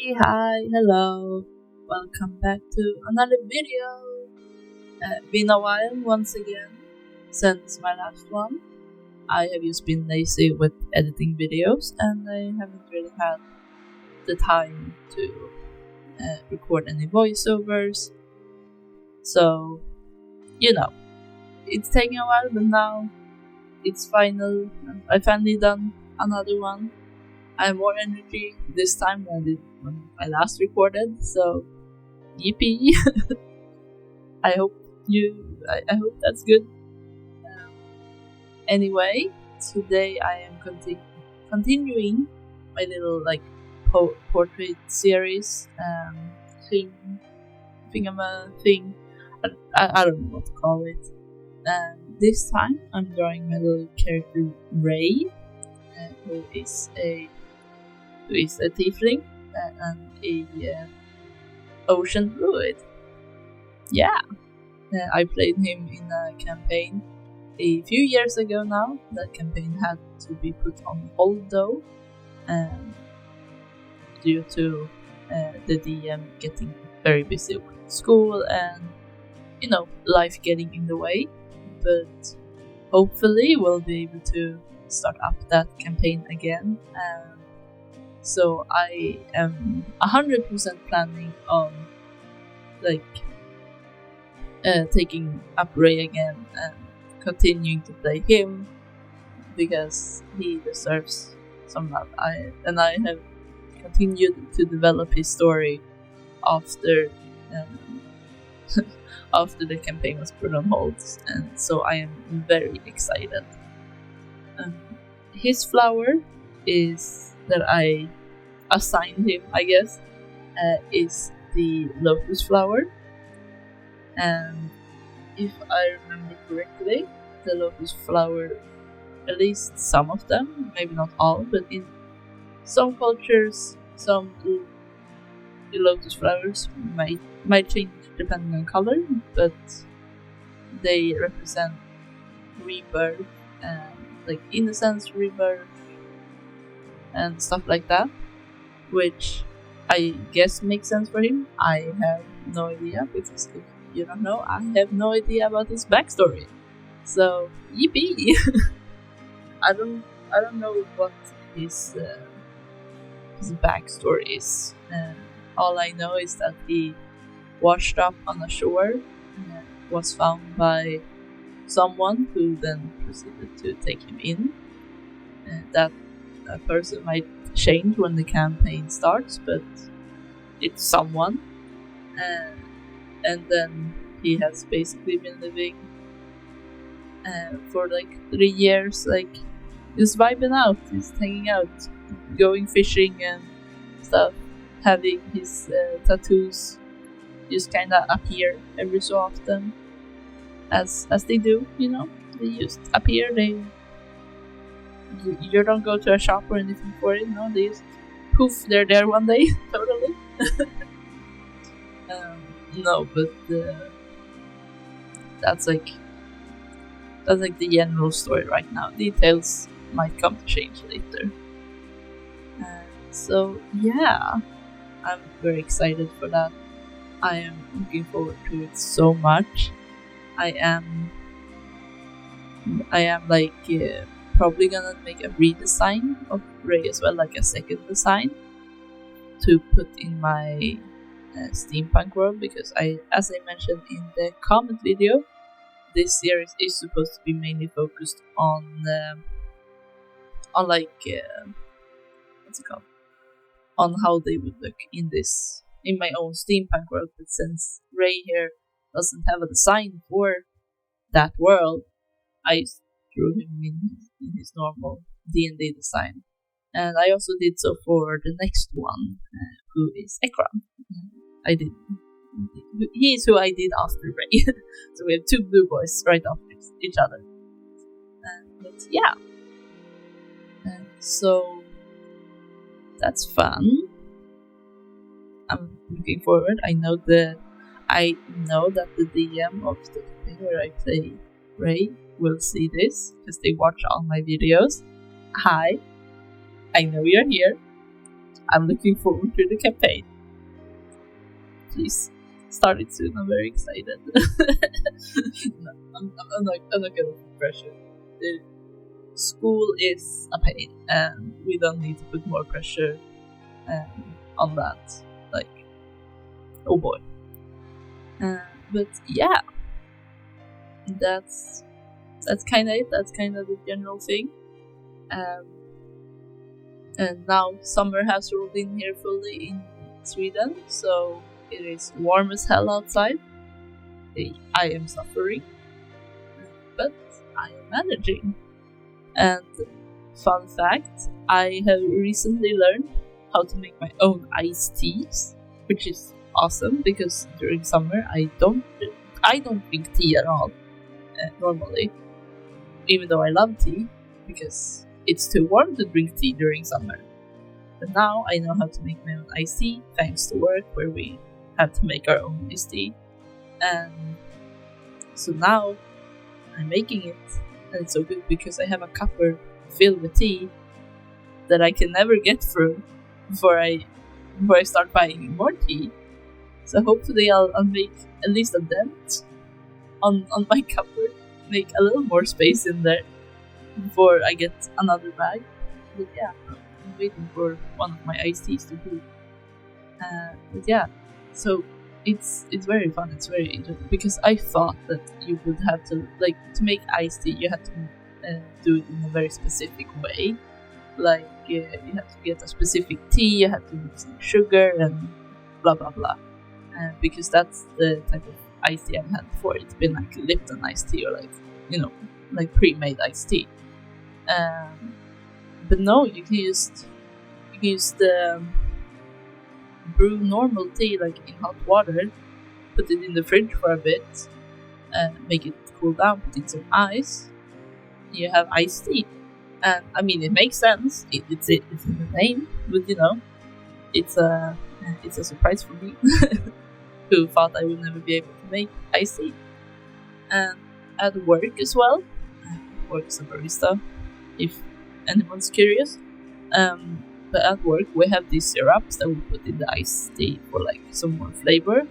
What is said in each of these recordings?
Hi, hello. Welcome back to another video. Been a while once again since my last one. I have just been lazy with editing videos and I haven't really had the time to record any voiceovers. So, it's taking a while, but now it's final. I finally done another one. I have more energy this time than I did when I last recorded, so yippee! I hope I hope that's good. Anyway, today I am continuing my little portrait series thing. I don't know what to call it. This time I'm drawing my little character Ray, who is a tiefling and a ocean druid. Yeah, I played him in a campaign a few years ago now. That campaign had to be put on hold though, due to the DM getting very busy with school and life getting in the way. But hopefully we'll be able to start up that campaign again. So I am 100% planning on taking up Ray again and continuing to play him because he deserves some love. I have continued to develop his story after after the campaign was put on hold, and so I am very excited. His flower is that I assigned him, I guess, is the Lotus Flower. And if I remember correctly, the Lotus Flower, at least some of them, maybe not all, but in some cultures, some the Lotus Flowers might change depending on color, but they represent rebirth and innocence, rebirth, and stuff like that, which I guess makes sense for him. I have no idea, because if you don't know, I have no idea about his backstory. So yippee! I don't know what his backstory is. All I know is that he washed up on a shore, was found by someone who then proceeded to take him in. That person might change when the campaign starts, but it's someone. And then he has basically been living for 3 years, just vibing out, just hanging out, going fishing and stuff, having his tattoos just kinda appear every so often, as they do, they just appear. You don't go to a shop or anything for it, no, they just poof, they're there one day. Totally. No, but that's the general story right now. Details might come to change later. So yeah, I'm very excited for that. I am looking forward to it so much. I am probably gonna make a redesign of Ray as well, a second design to put in my steampunk world, because as I mentioned in the comment video, this series is supposed to be mainly focused on what's it called? On how they would look in my own steampunk world. But since Ray here doesn't have a design for that world, I drew him in his normal D&D design. And I also did so for the next one, who is Ekram. He is who I did after Ray. So we have two blue boys right after each other. But yeah. So that's fun. I'm looking forward. I know that the DM of the campaign where I play Ray will see this, because they watch all my videos. Hi, I know you're here. I'm looking forward to the campaign. Please start it soon. I'm very excited. No, I'm not gonna put pressure. School is a pain, and we don't need to put more pressure on that. Like, oh boy. But yeah, that's kind of it. That's kind of the general thing. And now summer has rolled in here fully in Sweden, so it is warm as hell outside. I am suffering, but I am managing. And fun fact, I have recently learned how to make my own iced teas, which is awesome because during summer I don't drink tea at all normally, even though I love tea because it's too warm to drink tea during summer. But now I know how to make my own iced tea thanks to work where we have to make our own iced tea. And so now I'm making it, and it's so good because I have a cupper filled with tea that I can never get through before I start buying more tea. So hopefully I'll make at least a dent on my cupboard, make a little more space in there before I get another bag. But yeah, I'm waiting for one of my iced teas to brew. But yeah, so it's very fun. It's very interesting because I thought that you would have to to make iced tea. You had to do it in a very specific way. Like you have to get a specific tea. You have to use sugar and blah blah blah. Because that's the type of iced tea I've had before. It's been like Lipton iced tea or like pre-made iced tea. But no, you can use the brew normal tea like in hot water, put it in the fridge for a bit, make it cool down, put in some ice. You have iced tea, and I mean it makes sense. It's in the name, but it's a surprise for me, who thought I would never be able to make iced tea. And at work as well, I work as a barista, if anyone's curious. But at work we have these syrups that we put in the iced tea for like some more flavor.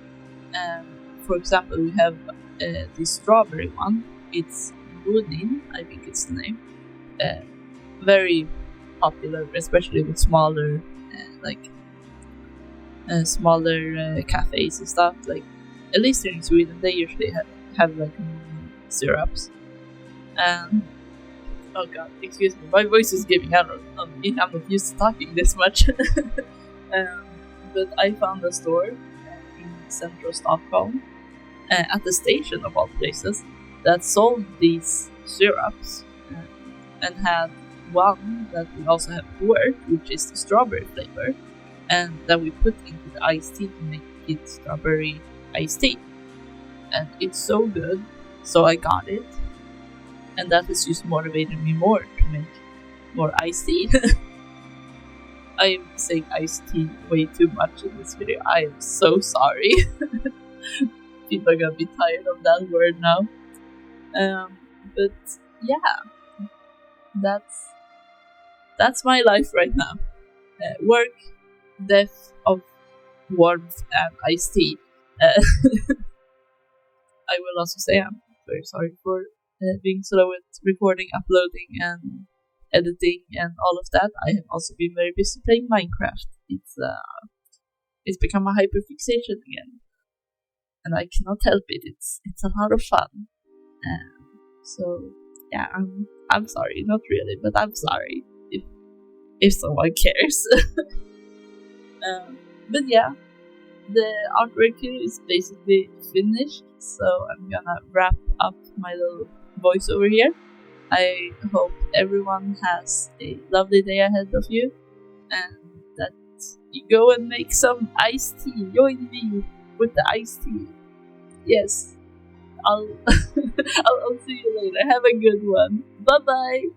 For example, we have this strawberry one. It's Woodin, I think it's the name. Very popular, especially with smaller cafes and stuff. Like at least here in Sweden, they usually have like syrups. Oh god, excuse me, my voice is giving out on me. I'm not used to talking this much. But I found a store in central Stockholm, at the station of all places, that sold these syrups, and had one that we also have at work, which is the strawberry flavor, and that we put into the iced tea to make it strawberry iced tea. And it's so good, so I got it. And that has just motivated me more to make more iced tea. I'm saying iced tea way too much in this video. I am so sorry. People are gonna be tired of that word now. But yeah, that's my life right now. Work, death of warmth, and iced tea. I will also say I'm very sorry for being slow with recording, uploading, and editing, and all of that. I have also been very busy playing Minecraft. It's become a hyperfixation again, and I cannot help it. It's a lot of fun. So yeah, I'm sorry, not really, but I'm sorry if someone cares. But yeah, the artwork here is basically finished, so I'm gonna wrap up my little voice over here. I hope everyone has a lovely day ahead of you, and that you go and make some iced tea. Join me with the iced tea. Yes, I'll see you later. Have a good one. Bye bye.